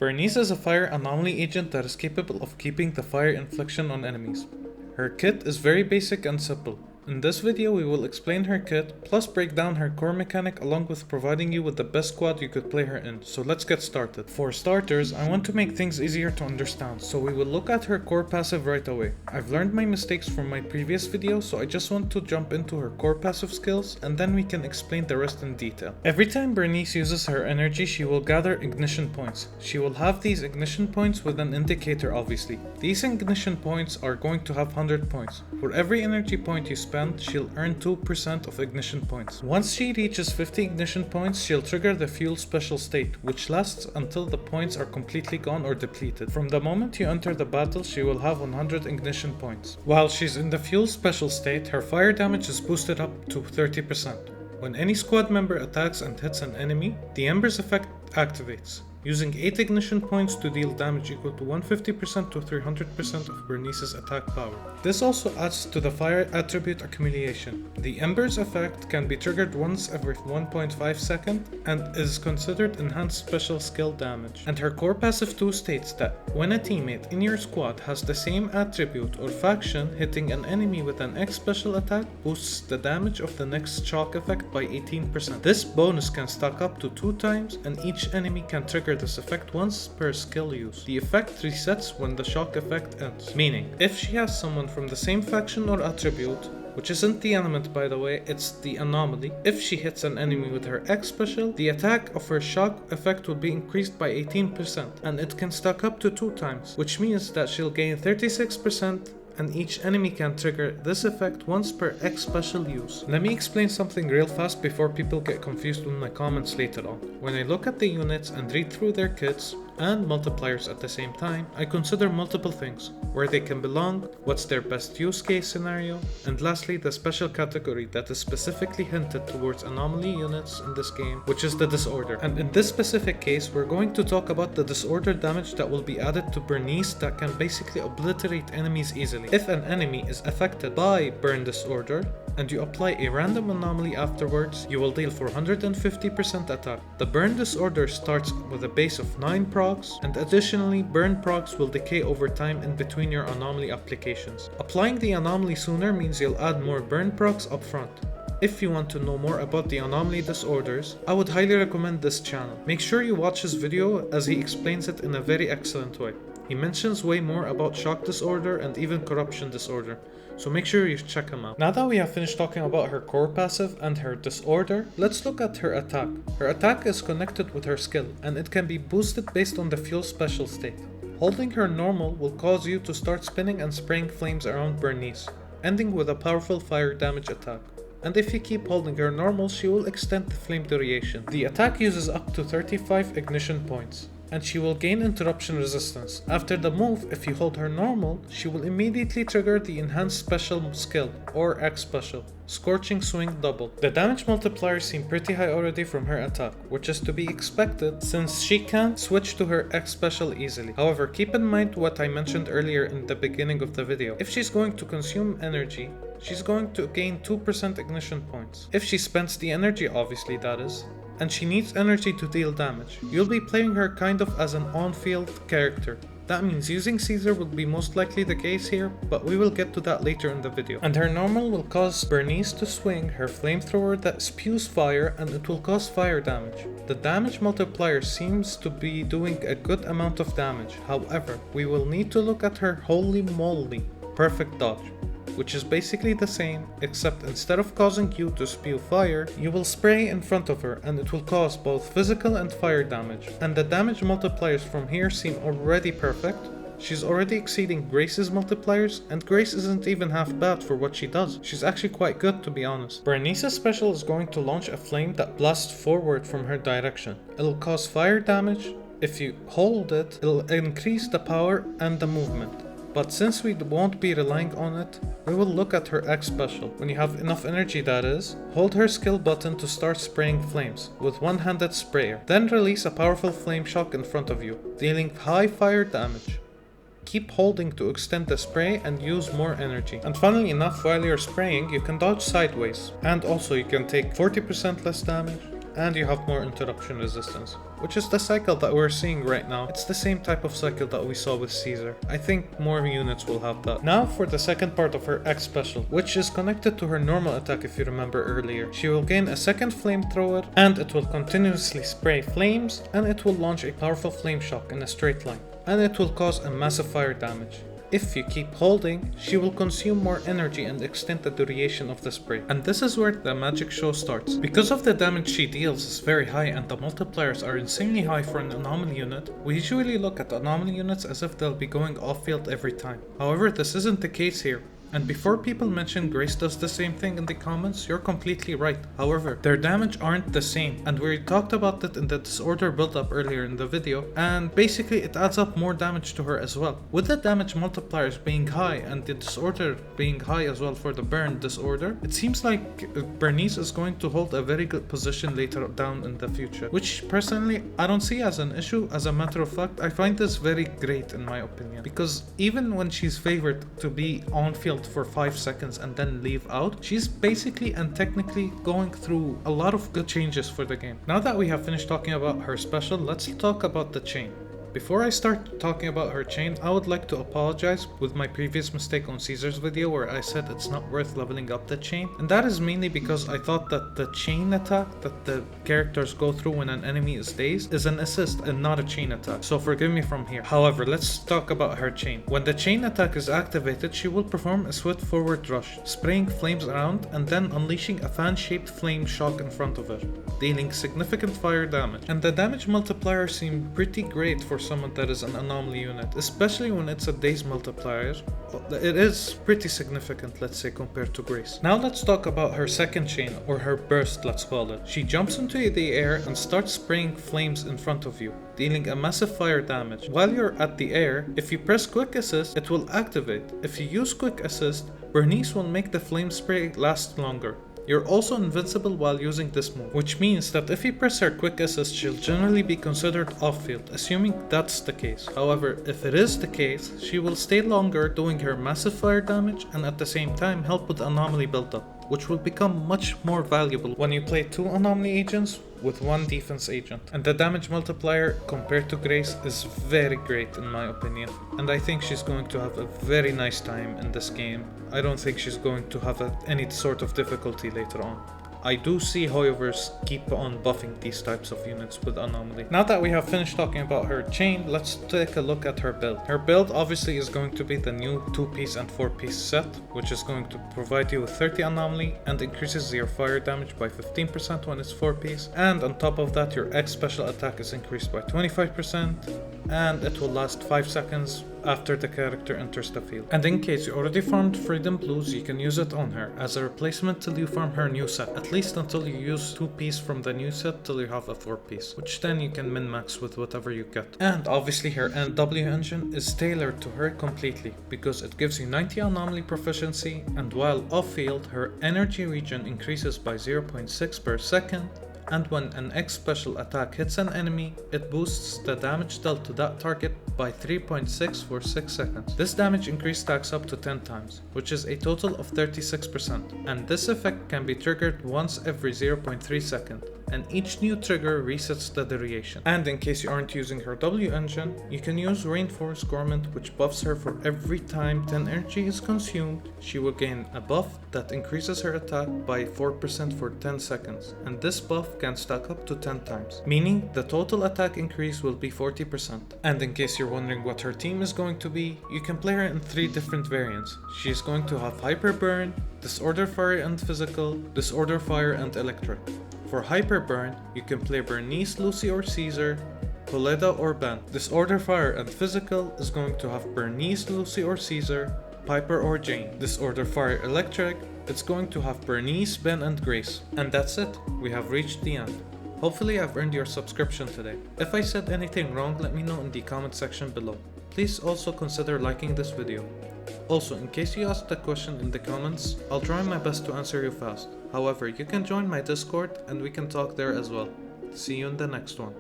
Burnice is a fire anomaly agent that is capable of keeping the fire infliction on enemies. Her kit is very basic and simple. In this video we will explain her kit, plus break down her core mechanic along with providing you with the best squad you could play her in, so let's get started. For starters, I want to make things easier to understand, so we will look at her core passive right away. I've learned my mistakes from my previous video, so I just want to jump into her core passive skills and then we can explain the rest in detail. Every time Burnice uses her energy, she will gather ignition points. She will have these ignition points with an indicator obviously. These ignition points are going to have 100 points. For every energy point you spend, she'll earn 2% of ignition points. Once she reaches 50 ignition points, she'll trigger the fuel special state, which lasts until the points are completely gone or depleted. From the moment you enter the battle, she will have 100 ignition points. While she's in the fuel special state, her fire damage is boosted up to 30%. When any squad member attacks and hits an enemy, the Embers effect activates, using 8 ignition points to deal damage equal to 150% to 300% of Burnice's attack power. This also adds to the fire attribute accumulation. The Embers effect can be triggered once every 1.5 seconds and is considered enhanced special skill damage. And her core passive 2 states that when a teammate in your squad has the same attribute or faction, hitting an enemy with an X special attack boosts the damage of the next shock effect by 18%. This bonus can stack up to 2 times and each enemy can trigger this effect once per skill use. The effect resets when the shock effect ends, meaning if she has someone from the same faction or attribute, which isn't the element by the way, it's the anomaly, if she hits an enemy with her X special, the attack of her shock effect will be increased by 18% and it can stack up to 2 times, which means that she'll gain 36% and each enemy can trigger this effect once per X special use. Let me explain something real fast before people get confused with my comments later on. When I look at the units and read through their kits and multipliers at the same time, I consider multiple things: where they can belong, what's their best use case scenario, and lastly the special category that is specifically hinted towards anomaly units in this game, which is the disorder. And in this specific case, we're going to talk about the disorder damage that will be added to Burnice that can basically obliterate enemies easily. If an enemy is affected by burn disorder, and you apply a random anomaly afterwards, you will deal 450% attack. The burn disorder starts with a base of 9 procs, and additionally burn procs will decay over time in between your anomaly applications. Applying the anomaly sooner means you'll add more burn procs upfront. If you want to know more about the anomaly disorders, I would highly recommend this channel. Make sure you watch his video as he explains it in a very excellent way. He mentions way more about shock disorder and even corruption disorder, so make sure you check him out. Now that we have finished talking about her core passive and her disorder, let's look at her attack. Her attack is connected with her skill, and it can be boosted based on the fuel special state. Holding her normal will cause you to start spinning and spraying flames around Burnice, ending with a powerful fire damage attack. And if you keep holding her normal, she will extend the flame duration. The attack uses up to 35 ignition points, and she will gain interruption resistance. After the move, if you hold her normal, she will immediately trigger the enhanced special skill, or X special, Scorching Swing Double. The damage multipliers seem pretty high already from her attack, which is to be expected since she can switch to her X special easily. However, keep in mind what I mentioned earlier in the beginning of the video. If she's going to consume energy, she's going to gain 2% ignition points. If she spends the energy, obviously that is, and she needs energy to deal damage, you'll be playing her kind of as an on-field character. That means using Caesar would be most likely the case here, but we will get to that later in the video. And her normal will cause Burnice to swing her flamethrower that spews fire, and it will cause fire damage. The damage multiplier seems to be doing a good amount of damage. However, we will need to look at her holy moly perfect dodge, which is basically the same, except instead of causing you to spew fire, you will spray in front of her and it will cause both physical and fire damage. And the damage multipliers from here seem already perfect. She's already exceeding Grace's multipliers, and Grace isn't even half bad for what she does. She's actually quite good, to be honest. Burnice Special is going to launch a flame that blasts forward from her direction. It'll cause fire damage. If you hold it, it'll increase the power and the movement. But since we won't be relying on it, we will look at her X special. When you have enough energy, that is, hold her skill button to start spraying flames with one-handed sprayer. Then release a powerful flame shock in front of you, dealing high fire damage. Keep holding to extend the spray and use more energy. And funnily enough, while you're spraying, you can dodge sideways. And also you can take 40% less damage, and you have more interruption resistance, which is the cycle that we're seeing right now. It's the same type of cycle that we saw with Caesar. I think more units will have that. Now for the second part of her X special, which is connected to her normal attack if you remember earlier. She will gain a second flamethrower, and it will continuously spray flames, and it will launch a powerful flame shock in a straight line, and it will cause a massive fire damage. If you keep holding, she will consume more energy and extend the duration of the spray. And this is where the magic show starts. Because of the damage she deals is very high and the multipliers are insanely high for an Anomaly unit, we usually look at Anomaly units as if they'll be going off field every time. However, this isn't the case here. And before people mention Grace does the same thing in the comments, you're completely right. However, their damage aren't the same, and we talked about it in the disorder build-up earlier in the video, and basically it adds up more damage to her as well. With the damage multipliers being high and the disorder being high as well for the burn disorder, it seems like Burnice is going to hold a very good position later down in the future, which personally I don't see as an issue. As a matter of fact, I find this very great in my opinion, because even when she's favored to be on field for 5 seconds and then leave out, she's basically and technically going through a lot of good changes for the game. Now that we have finished talking about her special, let's talk about the chain. Before I start talking about her chain, I would like to apologize with my previous mistake on Caesar's video where I said it's not worth leveling up the chain, and that is mainly because I thought that the chain attack that the characters go through when an enemy is dazed is an assist and not a chain attack, so forgive me from here. However, let's talk about her chain. When the chain attack is activated, she will perform a swift forward rush, spraying flames around and then unleashing a fan-shaped flame shock in front of her, dealing significant fire damage. And the damage multiplier seemed pretty great for someone that is an Anomaly unit, especially when it's a daze multiplier. It is pretty significant, let's say, compared to Grace. Now let's talk about her second chain, or her burst, let's call it. She jumps into the air and starts spraying flames in front of you, dealing a massive fire damage. While you're at the air, if you press quick assist, it will activate. If you use quick assist, Burnice will make the flame spray last longer. You're also invincible while using this move, which means that if you press her quick assist, she'll generally be considered off-field, assuming that's the case. However, if it is the case, she will stay longer doing her massive fire damage and at the same time help with Anomaly build-up, which will become much more valuable when you play 2 Anomaly agents with 1 defense agent. And the damage multiplier compared to Grace is very great in my opinion, and I think she's going to have a very nice time in this game. I don't think she's going to have any sort of difficulty later on. I do see, however, keep on buffing these types of units with Anomaly. Now that we have finished talking about her chain, let's take a look at her build. Her build obviously is going to be the new 2-piece and 4-piece set, which is going to provide you with 30 Anomaly and increases your fire damage by 15% when it's 4-piece. And on top of that, your X special attack is increased by 25%, and it will last 5 seconds after the character enters the field. And in case you already farmed Freedom Blues, you can use it on her as a replacement till you farm her new set, at least until you use 2-piece from the new set till you have a 4-piece, which then you can min-max with whatever you get. And obviously her NW engine is tailored to her completely, because it gives you 90 Anomaly proficiency, and while off-field, her energy regen increases by 0.6 per second, and when an X special attack hits an enemy, it boosts the damage dealt to that target by 3.6 for 6 seconds. This damage increase stacks up to 10 times, which is a total of 36%, and this effect can be triggered once every 0.3 seconds, and each new trigger resets the duration. And in case you aren't using her W engine, you can use Rainforest Garment, which buffs her for every time 10 energy is consumed. She will gain a buff that increases her attack by 4% for 10 seconds, and this buff can stack up to 10 times, meaning the total attack increase will be 40%. And in case you're wondering what her team is going to be, you can play her in 3 different variants. She is going to have Hyper Burn, Disorder Fire and Physical, Disorder Fire and Electric. For Hyper Burn, you can play Burnice, Lucy or Caesar, Poleda or Ben. Disorder Fire and Physical is going to have Burnice, Lucy or Caesar, Piper or Jane. Disorder Fire Electric, it's going to have Burnice, Ben and Grace. And that's it, we have reached the end. Hopefully I've earned your subscription today. If I said anything wrong, let me know in the comment section below. Please also consider liking this video. Also, in case you asked a question in the comments, I'll try my best to answer you fast. However, you can join my Discord and we can talk there as well. See you in the next one.